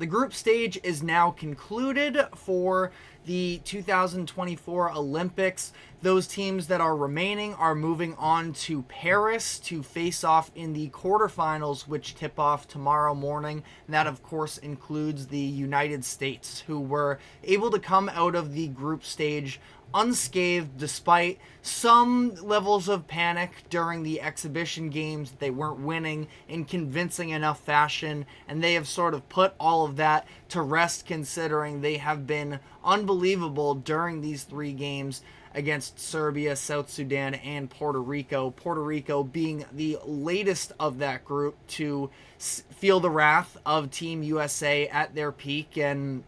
The group stage is now concluded for the 2024 Olympics. Those teams that are remaining are moving on to Paris to face off in the quarterfinals, which tip off tomorrow morning. And that, of course, includes the United States, who were able to come out of the group stage unscathed despite some levels of panic during the exhibition games. They weren't winning in convincing enough fashion, and they have sort of put all of that to rest, considering they have been unbelievable during these 3 games against Serbia, South Sudan, and Puerto Rico. Puerto Rico being the latest of that group to feel the wrath of Team USA at their peak. And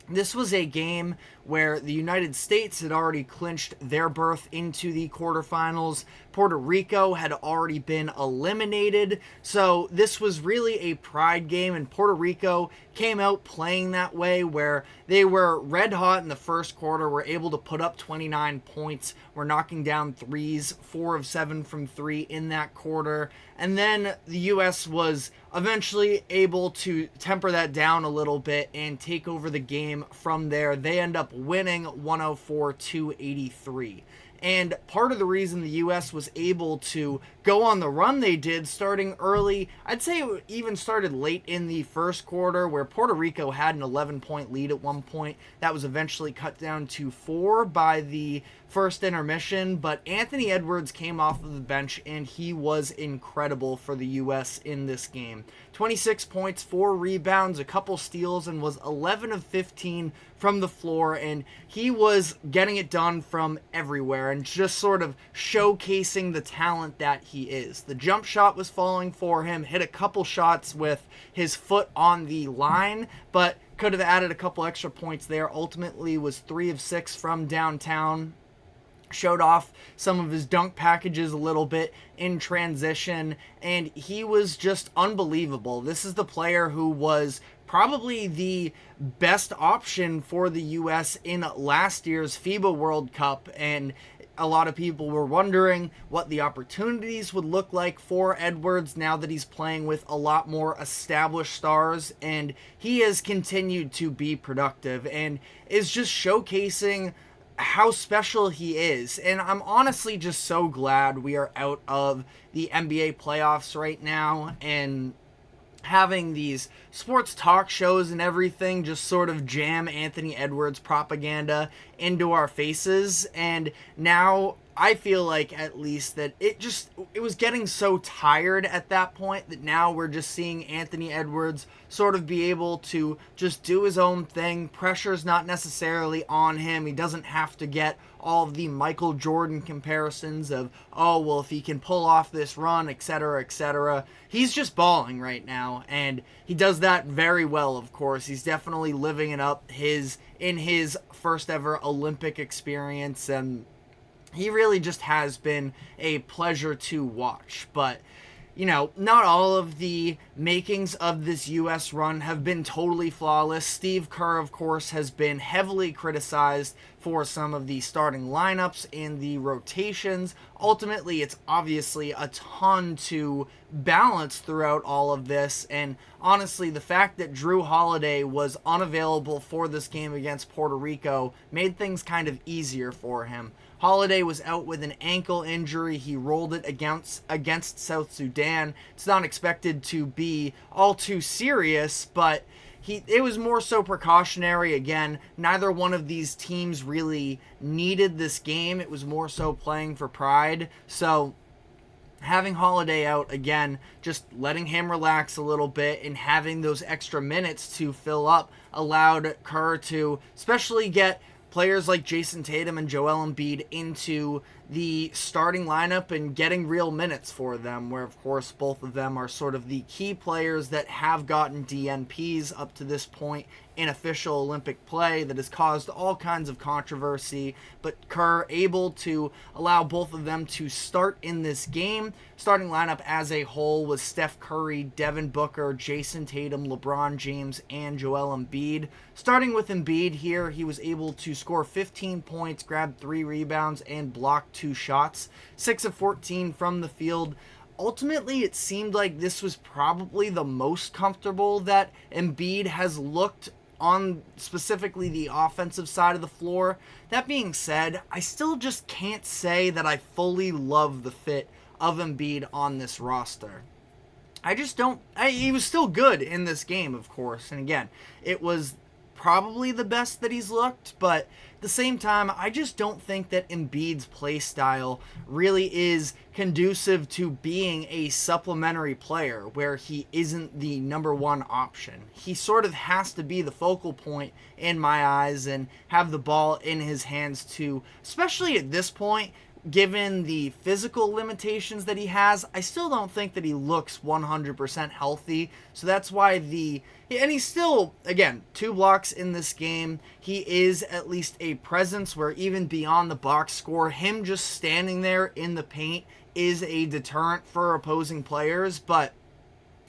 this was a game where the United States had already clinched their berth into the quarterfinals. Puerto Rico had already been eliminated. So this was really a pride game, and Puerto Rico came out playing that way, where they were red hot in the first quarter, were able to put up 29 points, were knocking down threes, 4 of 7 from 3 in that quarter. And then the U.S. was eventually able to temper that down a little bit and take over the game from there. They end up winning 104-83. And part of the reason the U.S. was able to go on the run they did starting early, I'd say it even started late in the first quarter, where Puerto Rico had an 11-point lead at one point. That was eventually cut down to 4 by the first intermission, but Anthony Edwards came off of the bench, and he was incredible for the U.S. in this game. 26 points, 4 rebounds, a couple steals, and was 11 of 15 from the floor, and he was getting it done from everywhere and just sort of showcasing the talent that he is. The jump shot was falling for him, hit a couple shots with his foot on the line, but could have added a couple extra points there. Ultimately was 3 of 6 from downtown. Showed off some of his dunk packages a little bit in transition, and he was just unbelievable. This is the player who was probably the best option for the U.S. in last year's FIBA World Cup, and a lot of people were wondering what the opportunities would look like for Edwards now that he's playing with a lot more established stars, and he has continued to be productive and is just showcasing how special he is. And I'm honestly just so glad we are out of the NBA playoffs right now, and having these sports talk shows and everything just sort of jam Anthony Edwards propaganda into our faces. And now I feel like, at least, that it was getting so tired at that point that now we're just seeing Anthony Edwards sort of be able to just do his own thing. Pressure's not necessarily on him. He doesn't have to get all of the Michael Jordan comparisons of, oh, well, if he can pull off this run, etc., etc. He's just balling right now, and he does that very well, of course. He's definitely living it up in his first ever Olympic experience, and he really just has been a pleasure to watch. But, you know, not all of the makings of this U.S. run have been totally flawless. Steve Kerr, of course, has been heavily criticized for some of the starting lineups and the rotations. Ultimately, it's obviously a ton to balance throughout all of this, and honestly, the fact that Jrue Holiday was unavailable for this game against Puerto Rico made things kind of easier for him. Holiday was out with an ankle injury. He rolled it against South Sudan. It's not expected to be all too serious, but it was more so precautionary. Again, neither one of these teams really needed this game. It was more so playing for pride. So having Holiday out, again, just letting him relax a little bit and having those extra minutes to fill up allowed Kerr to especially get players like Jayson Tatum and Joel Embiid into the starting lineup and getting real minutes for them, where, of course, both of them are sort of the key players that have gotten DNPs up to this point in official Olympic play that has caused all kinds of controversy, but Kerr able to allow both of them to start in this game. Starting lineup as a whole was Steph Curry, Devin Booker, Jayson Tatum, LeBron James, and Joel Embiid. Starting with Embiid here, he was able to score 15 points, grab 3 rebounds, and block 2 shots. 6 of 14 from the field. ultimately it seemed like this was probably the most comfortable that Embiid has looked on specifically the offensive side of the floor. That being said, I still just can't say that I fully love the fit of Embiid on this roster. I just don't. He was still good in this game, of course. And again, it was probably the best that he's looked, but at the same time, I just don't think that Embiid's play style really is conducive to being a supplementary player where he isn't the number one option. He sort of has to be the focal point in my eyes and have the ball in his hands too, especially at this point. Given the physical limitations that he has, I still don't think that he looks 100% healthy. So that's why and he's still, again, 2 blocks in this game. He is at least a presence where even beyond the box score, him just standing there in the paint is a deterrent for opposing players. But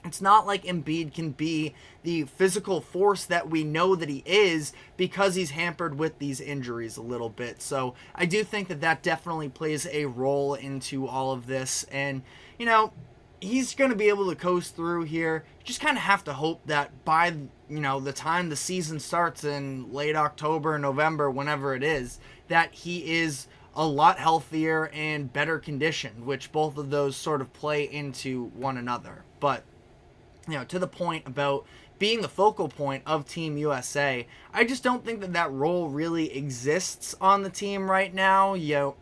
it's not like Embiid can be the physical force that we know that he is because he's hampered with these injuries a little bit. So I do think that that definitely plays a role into all of this. And, he's going to be able to coast through here. You just kind of have to hope that by, the time the season starts in late October, November, whenever it is, that he is a lot healthier and better conditioned, which both of those sort of play into one another. But to the point about being the focal point of Team USA, I just don't think that role really exists on the team right now. You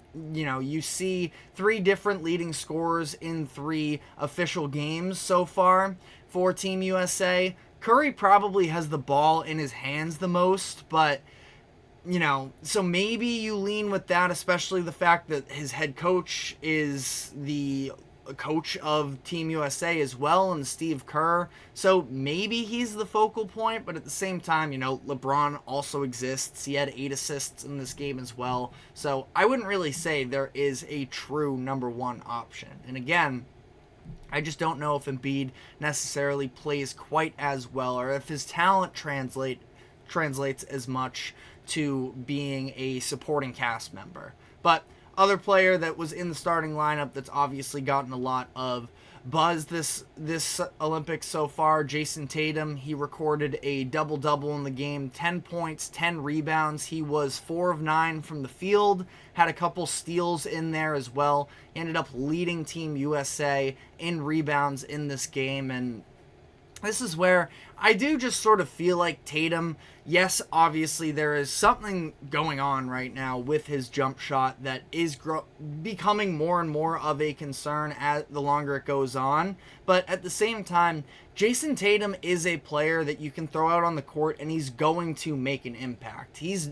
see 3 different leading scorers in 3 official games so far for Team USA. Curry probably has the ball in his hands the most, but so maybe you lean with that, especially the fact that his head coach is the coach of Team USA as well, and Steve Kerr. So maybe he's the focal point, but at the same time, LeBron also exists. He had 8 assists in this game as well. So I wouldn't really say there is a true number one option. And again, I just don't know if Embiid necessarily plays quite as well, or if his talent translates as much to being a supporting cast member. But other player that was in the starting lineup that's obviously gotten a lot of buzz this Olympics so far, Jayson Tatum. He recorded a double-double in the game, 10 points, 10 rebounds. He was 4 of 9 from the field, had a couple steals in there as well. He ended up leading Team USA in rebounds in this game, and this is where I do just sort of feel like Tatum, yes, obviously there is something going on right now with his jump shot that is becoming more and more of a concern as the longer it goes on. But at the same time, Jayson Tatum is a player that you can throw out on the court and he's going to make an impact. He's,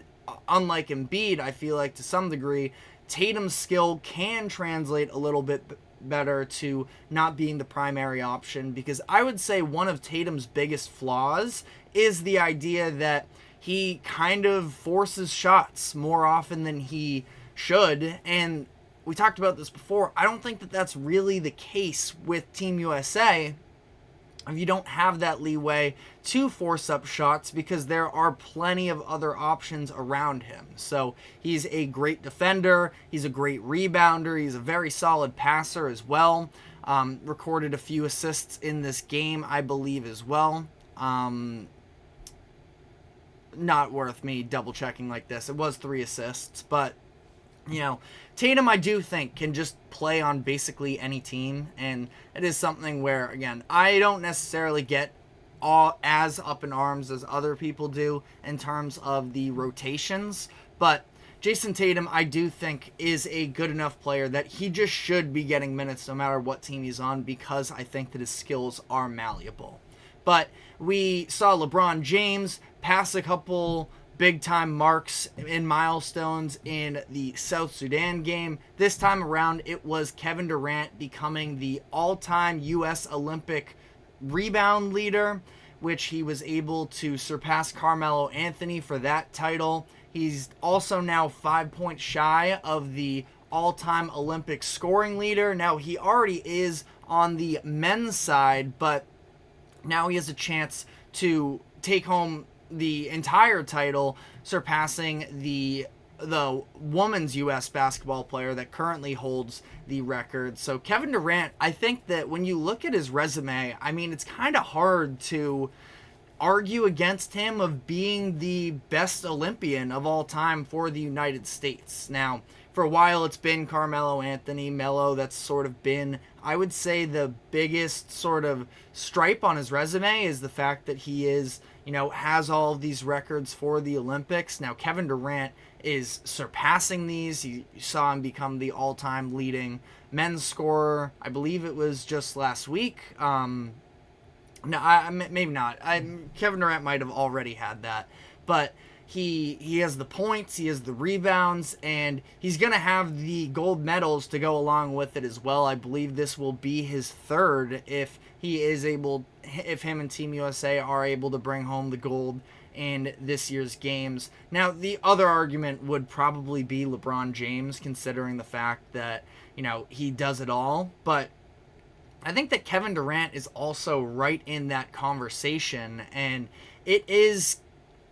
unlike Embiid, I feel like to some degree, Tatum's skill can translate a little bit better to not being the primary option, because I would say one of Tatum's biggest flaws is the idea that he kind of forces shots more often than he should, and we talked about this before. I don't think that that's really the case with Team USA. You don't have that leeway to force up shots because there are plenty of other options around him. So he's a great defender, he's a great rebounder, he's a very solid passer as well. Recorded a few assists in this game, I believe, as well. Not worth me double checking like this. It was 3 assists, but Tatum, I do think, can just play on basically any team, and it is something where, again, I don't necessarily get all as up in arms as other people do in terms of the rotations, but Jayson Tatum, I do think, is a good enough player that he just should be getting minutes no matter what team he's on, because I think that his skills are malleable. But we saw LeBron James pass a couple big-time marks and milestones in the South Sudan game. This time around, it was Kevin Durant becoming the all-time U.S. Olympic rebound leader, which he was able to surpass Carmelo Anthony for that title. He's also now 5 points shy of the all-time Olympic scoring leader. Now, he already is on the men's side, but now he has a chance to take home the entire title, surpassing the the women's U.S. basketball player that currently holds the record. So Kevin Durant, I think that when you look at his resume, I mean, it's kind of hard to argue against him of being the best Olympian of all time for the United States. Now, for a while it's been Carmelo Anthony, Melo. That's sort of been, I would say, the biggest sort of stripe on his resume is the fact that he is, has all of these records for the Olympics. Now, Kevin Durant is surpassing these. You saw him become the all-time leading men's scorer. I believe it was just last week. No, maybe not. Kevin Durant might have already had that, but he has the points, he has the rebounds, and he's going to have the gold medals to go along with it as well. I believe this will be his third if him and Team USA are able to bring home the gold in this year's games. Now, the other argument would probably be LeBron James, considering the fact that, he does it all, but I think that Kevin Durant is also right in that conversation, and it is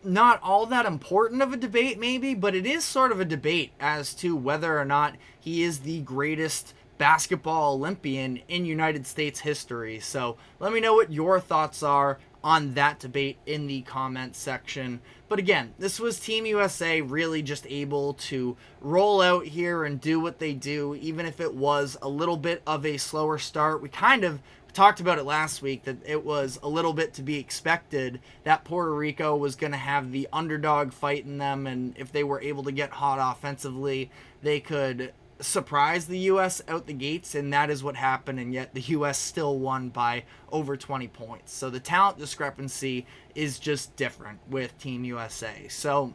not all that important of a debate maybe, but it is sort of a debate as to whether or not he is the greatest basketball Olympian in United States history. So let me know what your thoughts are on that debate in the comments section. But again, this was Team USA really just able to roll out here and do what they do, even if it was a little bit of a slower start. We kind of talked about it last week that it was a little bit to be expected that Puerto Rico was going to have the underdog fight in them, and if they were able to get hot offensively, they could surprise the U.S. out the gates, and that is what happened, and yet the U.S. still won by over 20 points. So the talent discrepancy is just different with Team USA. So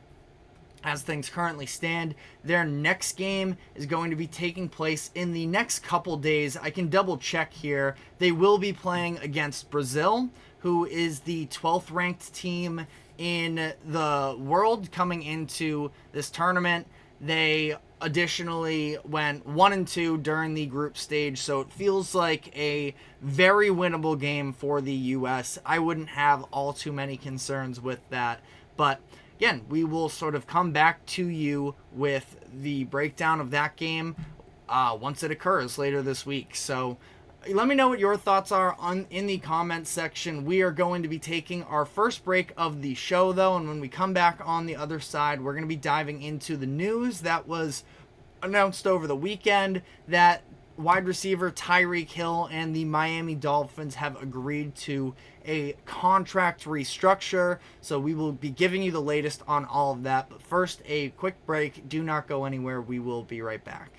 as things currently stand, their next game is going to be taking place in the next couple days. I can double check here. They will be playing against Brazil, who is the 12th ranked team in the world coming into this tournament. They additionally went 1-2 during the group stage, so it feels like a very winnable game for the U.S. I wouldn't have all too many concerns with that, but again, we will sort of come back to you with the breakdown of that game once it occurs later this week. So let me know what your thoughts are in the comments section. We are going to be taking our first break of the show, though, and when we come back on the other side, we're going to be diving into the news that was announced over the weekend that wide receiver Tyreek Hill and the Miami Dolphins have agreed to a contract restructure. So we will be giving you the latest on all of that. But first, a quick break. Do not go anywhere. We will be right back.